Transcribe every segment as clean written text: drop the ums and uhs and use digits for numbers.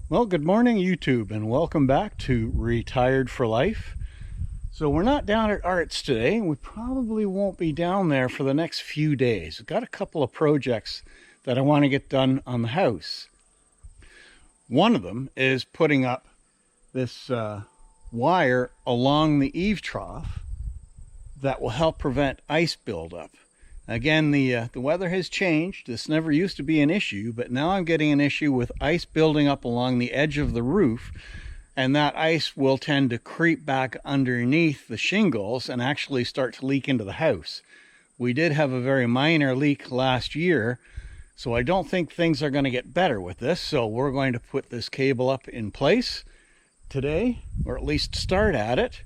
Well, good morning, YouTube, and welcome back to Retired for Life. So we're not down at Arts today. We probably won't be down there for the next few days. We've got a couple of projects that I want to get done on the house. One of them is putting up this wire along the eave trough that will help prevent ice buildup. Again, the weather has changed. This never used to be an issue, but now I'm getting an issue with ice building up along the edge of the roof, and that ice will tend to creep back underneath the shingles and actually start to leak into the house. We did have a very minor leak last year, so I don't think things are going to get better with this. So we're going to put this cable up in place today, or at least start at it.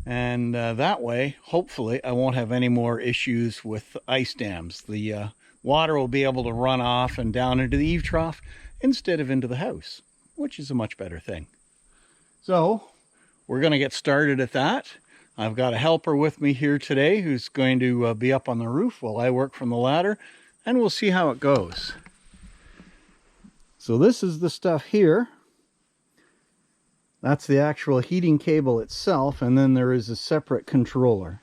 And that way, hopefully, I won't have any more issues with ice dams. The water will be able to run off and down into the eave trough instead of into the house, which is a much better thing. So we're going to get started at that. I've got a helper with me here today who's going to be up on the roof while I work from the ladder, and we'll see how it goes. So this is the stuff here. That's the actual heating cable itself, and then there is a separate controller.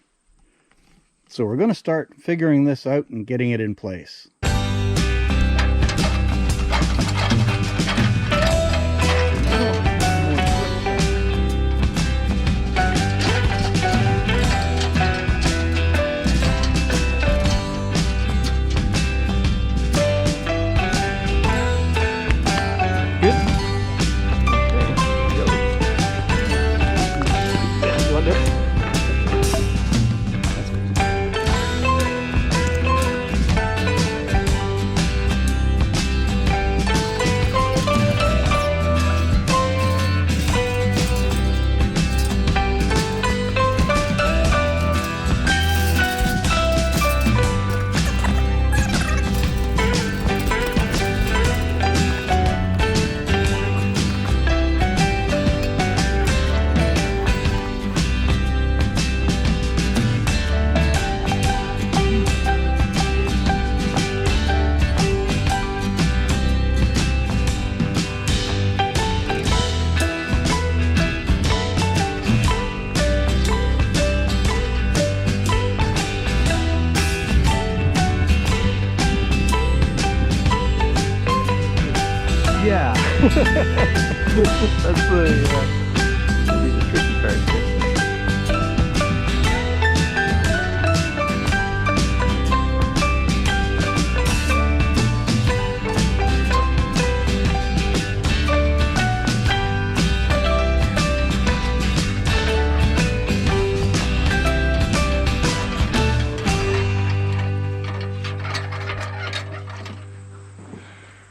So we're going to start figuring this out and getting it in place. Yeah. That's the tricky part.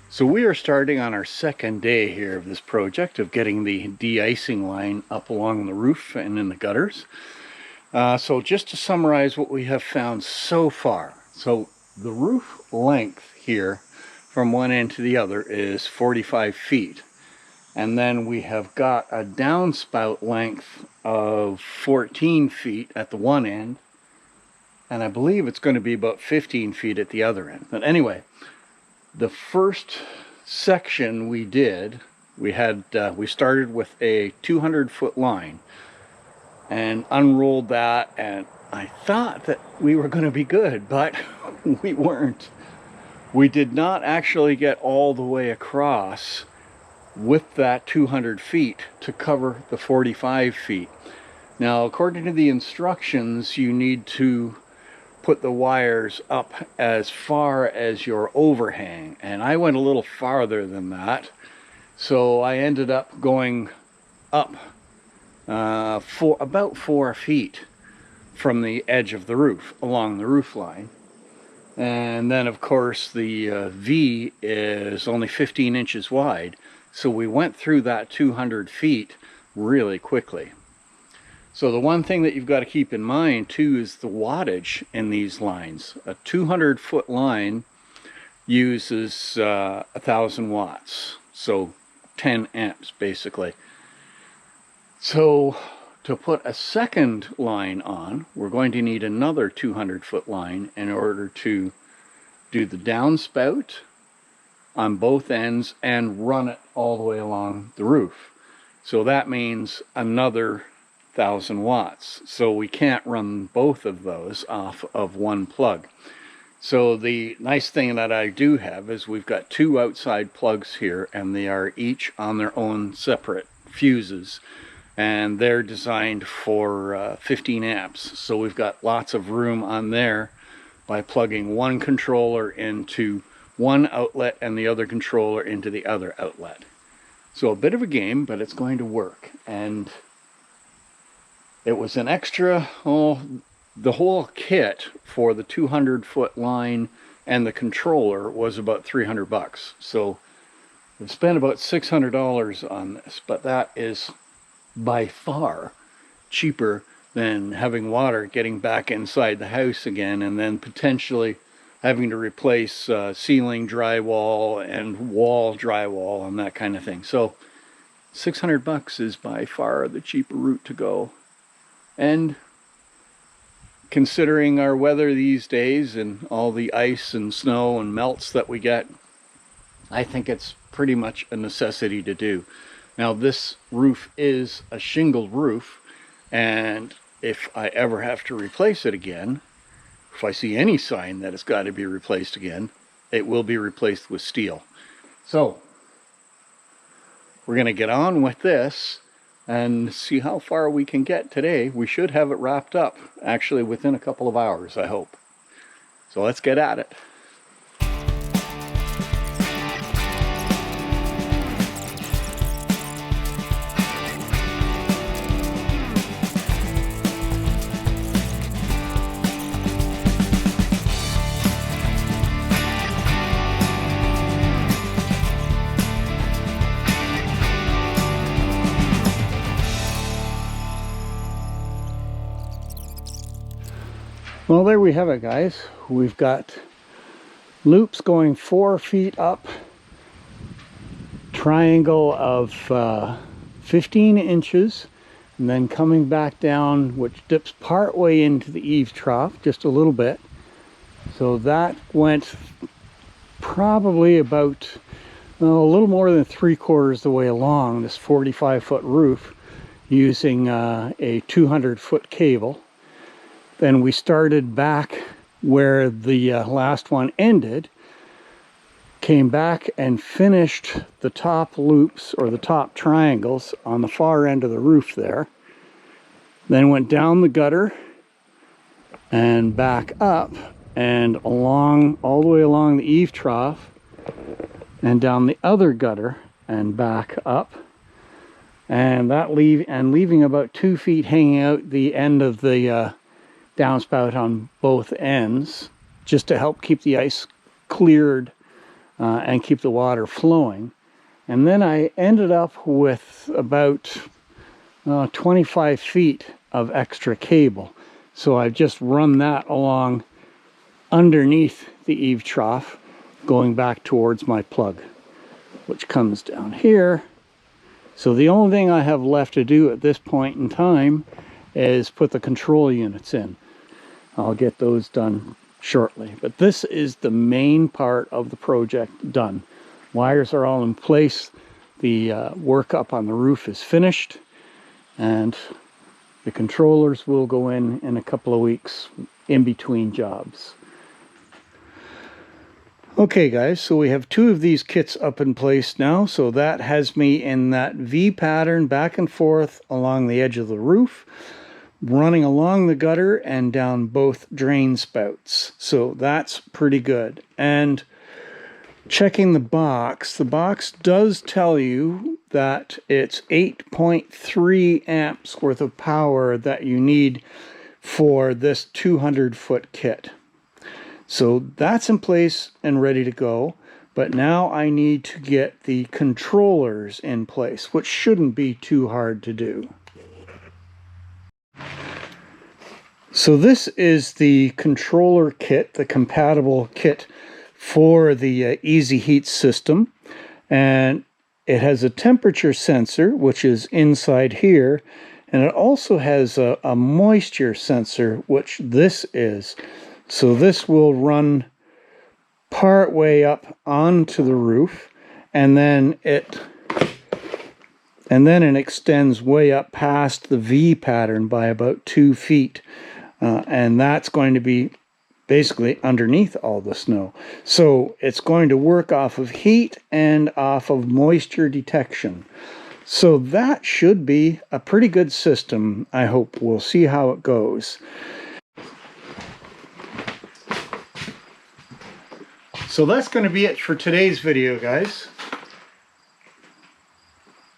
So we are starting on our second day here of this project of getting the de-icing line up along the roof and in the gutters. So just to summarize what we have found so far. So the roof length here from one end to the other is 45 feet. And then we have got a downspout length of 14 feet at the one end. And I believe it's going to be about 15 feet at the other end. But anyway, the first section we did, we started with a 200-foot line and unrolled that, and I thought that we were going to be good, but we weren't. We did not actually get all the way across with that 200 feet to cover the 45 feet. Now, according to the instructions, you need to put the wires up as far as your overhang, and I went a little farther than that, so I ended up going up for about 4 feet from the edge of the roof along the roof line. And then of course the V is only 15 inches wide, so we went through that 200 feet really quickly. So the one thing that you've got to keep in mind too is the wattage in these lines. A 200-foot line uses 1,000 watts, so 10 amps basically. So to put a second line on, we're going to need another 200-foot line in order to do the downspout on both ends and run it all the way along the roof. So that means another 1,000 watts. So we can't run both of those off of one plug. So the nice thing that I do have is we've got two outside plugs here, and they are each on their own separate fuses, and they're designed for 15 amps. So we've got lots of room on there by plugging one controller into one outlet and the other controller into the other outlet. So a bit of a game, but it's going to work. And it was an extra, the whole kit for the 200-foot line and the controller was about $300. So I've spent about $600 on this, but that is by far cheaper than having water getting back inside the house again, and then potentially having to replace ceiling drywall and wall drywall and that kind of thing. So $600 is by far the cheaper route to go. And considering our weather these days and all the ice and snow and melts that we get, I think it's pretty much a necessity to do. Now, this roof is a shingled roof, and if I ever have to replace it again, if I see any sign that it's got to be replaced again, it will be replaced with steel. So we're going to get on with this and see how far we can get today. We should have it wrapped up actually within a couple of hours, I hope. So let's get at it. Well, there we have it, guys. We've got loops going 4 feet up, triangle of 15 inches, and then coming back down, which dips part way into the eaves trough, just a little bit. So that went probably about a little more than 3/4 the way along this 45-foot roof using a 200-foot cable. Then we started back where the last one ended, came back and finished the top loops or the top triangles on the far end of the roof there. Then went down the gutter and back up and along, all the way along the eave trough and down the other gutter and back up. And that leaving about 2 feet hanging out the end of the downspout on both ends, just to help keep the ice cleared and keep the water flowing. And then I ended up with about 25 feet of extra cable. So I've just run that along underneath the eave trough, going back towards my plug, which comes down here. So the only thing I have left to do at this point in time is put the control units in. I'll get those done shortly. But this is the main part of the project done. Wires are all in place. The work up on the roof is finished. And the controllers will go in a couple of weeks in between jobs. Okay guys, so we have 2 of these kits up in place now. So that has me in that V pattern back and forth along the edge of the roof, running along the gutter and down both drain spouts. So that's pretty good. And checking the box does tell you that it's 8.3 amps worth of power that you need for this 200-foot kit. So that's in place and ready to go. But now I need to get the controllers in place, which shouldn't be too hard to do. So this is the controller kit, the compatible kit for the Easy Heat system. And it has a temperature sensor, which is inside here. And it also has a moisture sensor, which this is. So this will run part way up onto the roof, and then it extends way up past the V pattern by about 2 feet. And that's going to be basically underneath all the snow. So it's going to work off of heat and off of moisture detection. So that should be a pretty good system, I hope. We'll see how it goes. So that's going to be it for today's video, guys.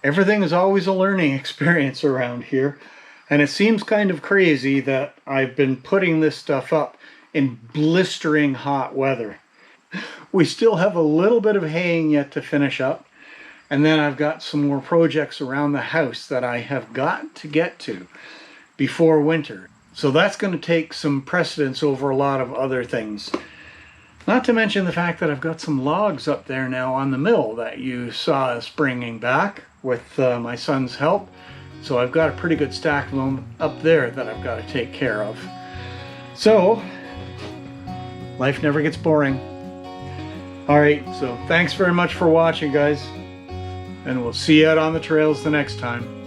Everything is always a learning experience around here. And it seems kind of crazy that I've been putting this stuff up in blistering hot weather. We still have a little bit of haying yet to finish up. And then I've got some more projects around the house that I have got to get to before winter. So that's going to take some precedence over a lot of other things. Not to mention the fact that I've got some logs up there now on the mill that you saw us bringing back with my son's help. So I've got a pretty good stack of them up there that I've got to take care of. So, life never gets boring. Alright, so thanks very much for watching, guys. And we'll see you out on the trails the next time.